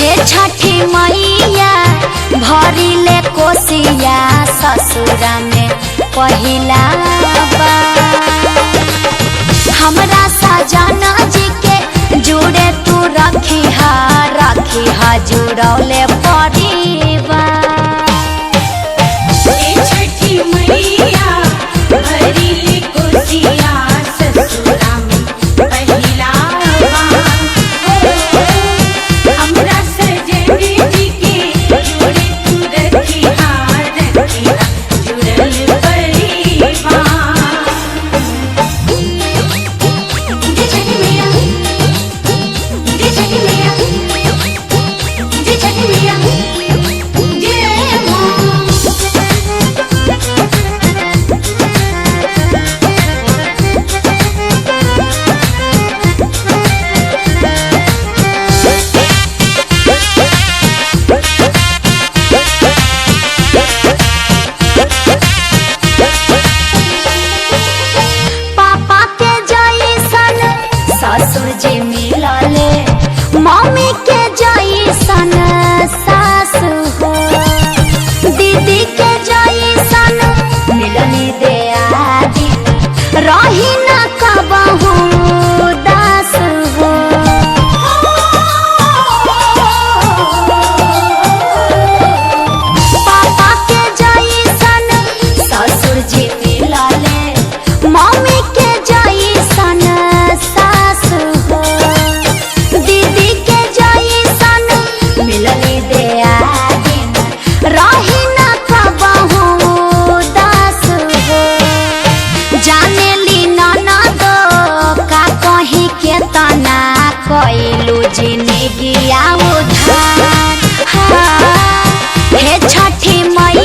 हे छठी मैया भरिले कोसिया ससुरा में पहिला बार। हमरा सजना जी के जुड़े तू रखी हा जुड़ौले परिवार। हे छठी मैया भरिले कोसिया ससुरा में पहिला बार। हमरा सजन जी के जुड़े तू रखी हा जुड़ल परिवार। जय छठी मैया, जय छठी मैया, जय छठी मैया, जय माँ। पापा के जैसन ससुर जी मिलले, मम्मी के जैसन सास हो, दीदी के जैसन मिलनी दियादी, रही न कबहू दास हो। पापा के जैसन ससुर जी मिलले, मम्मी के जैसन सास हो, दीदी के जैसन मिलनी दियादी, रही न कबहू दास हो। जाने ली ननद का कहीं के तना कइलू जिंदगी उधार। हे छठी मैया